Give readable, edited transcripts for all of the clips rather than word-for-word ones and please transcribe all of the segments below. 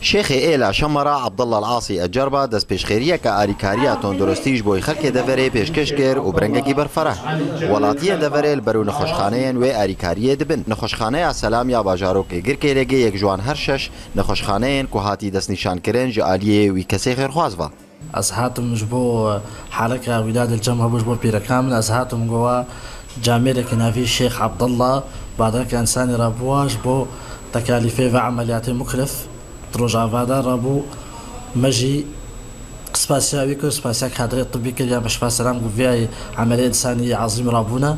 شيخ إيلا شمرة عبد الله العاصي الجربة دست بيشخيرية كآريكارية تندرستيج بوي خلق دفري بيشكشكر وبرنجكي برفرح ولاتية دفري البرو نخوشخانين و آريكارية دبن نخوشخانية السلام يا باجاروك جركي لجي يك جوان هرشش نخوشخانين كوهاتي دست نشان كرين جالية ويكسي خير خوازفا أزهاتم جبو حركة وداد الجمهور بجبو بيرا كامل أزهاتم جوا جامعة كنافي الشيخ عبد الله بعدك إنسان رابواج بو تكاليفه وعمليات مكلف تروجع فادا رابو مجي سباسياوي كو سباسيا كادري طبي كليا مشفى سلام وفي عملية إنسانية عظيمة رابونا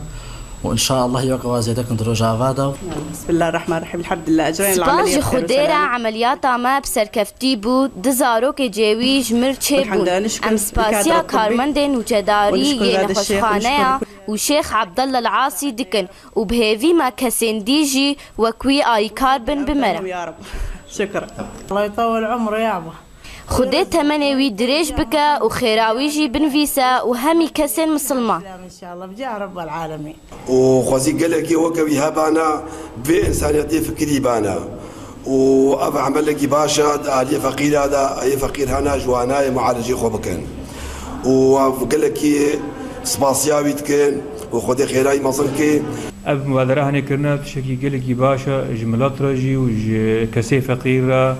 وإن شاء الله يوقع زيدك تروجع فادا. بسم الله الرحمن الرحيم الحمد لله أجرين العملية سباج خديرة عمليات ما بسركفتي بو دزارو كجوي جمر تشيبون أم سباسيا كارمندين وجداري ينخوشخانيا وشيخ عبد الله العاصي دكن وبهيفي ما كسنديجي وكوي آريكار بن بمرة. يا رب شكرا. الله يطول عمره يا عبا. خدي تمنوي دريج بكا وخيراويجي بن فيسا وهمي كسن مسلمان ان شاء الله بجاه رب العالمين. وخزي قالك وكوي هبانا بإنسانيتي فكري بانا وأبا عملك باشا آلية فقير هذا أي فقير هنا جوانا معالجي خوبكن وقال لك سباسياوي تكن وخدي خيراي مصنكي أب مبادرة هني كرنا بشكل قال لك باشا جملات رجي وكسي فقير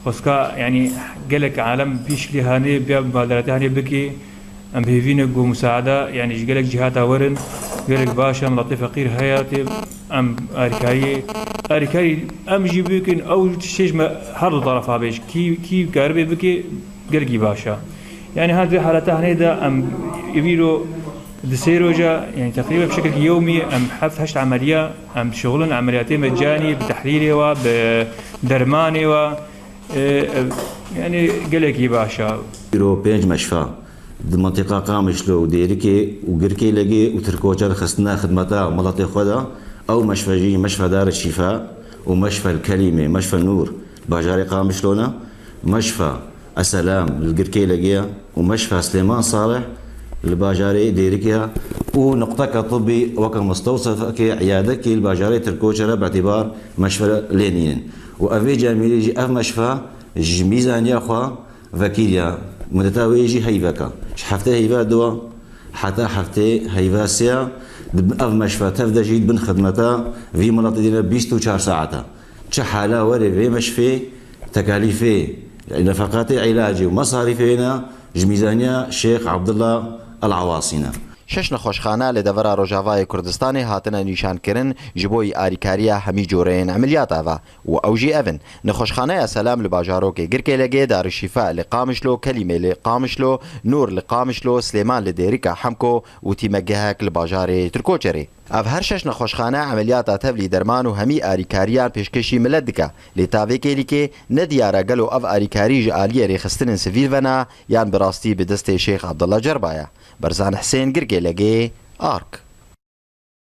خسكا يعني قالك عالم بيش لي هاني بمبادرات هاني بكي ام بيفينك ومساعده يعني قالك جهات ورن قالك باشا ملطي فقير هياتي ام اريكاري ام جيبكن او تشيج هر طرفها بيش كي قاربي بكي قالك باشا يعني هذه حالته هنيدا ام يبيرو دسيروجا يعني تقريبا بشكل يومي ام حفش عمليه ام شغلن عملياتي مجاني بتحليلي وبدرماني و يعني قالك باشا يرو بينج مشفى المنطقة قامشلو وديركي وقركي لقي وتركوجر خصنا خدمتها ملطي خدا أو مشفى مشفى دار الشفاء ومشفى الكلمة مشفى النور باجاري قامشلونا مشفى السلام القركي لقيها ومشفى سليمان صالح الباجاري ديركيها ونقطة طبي وكمستوصف كعيادك الباجاري تركوجر باعتبار مشفى لينين وأفي جاميلي جي أف مشفى ميزانيا خوا فكيليا مدتاوي جي هيفاكا حفتة هيفا دوا حتى حفتة هيفا سيا أف مشفى تفدا جيد بن خدمتا في مناطق دينا 24 ساعة حالة وري في مشفى تكاليفي نفقات علاجي ومصاريفينا ميزانيا الشيخ عبد الله العواصينا شش نخوشخانه لدورا روجاوای کردستان هاتنه نیشان کرن جبوی آریکاریا همی جورین عملیات آوا و اوجی اون نخوشخانه سلام لباجارو که گرکه لگه دار الشفاء لقامشلو کلمه لقامشلو نور لقامشلو سليمان لديريكا حمكو و تیمگهک لباجار ترکوچری اف هر شش نخوشخانه عملیات تبلی درمان و همی آریکاریان پیشکشی ملت دکا لتاوی کلی که ندیاره گلو اف آریکاری جالیه ریخستن سویل ونا یان براستی بدست شیخ عبدالله جربایا برزان حسين قرقي لقي آرك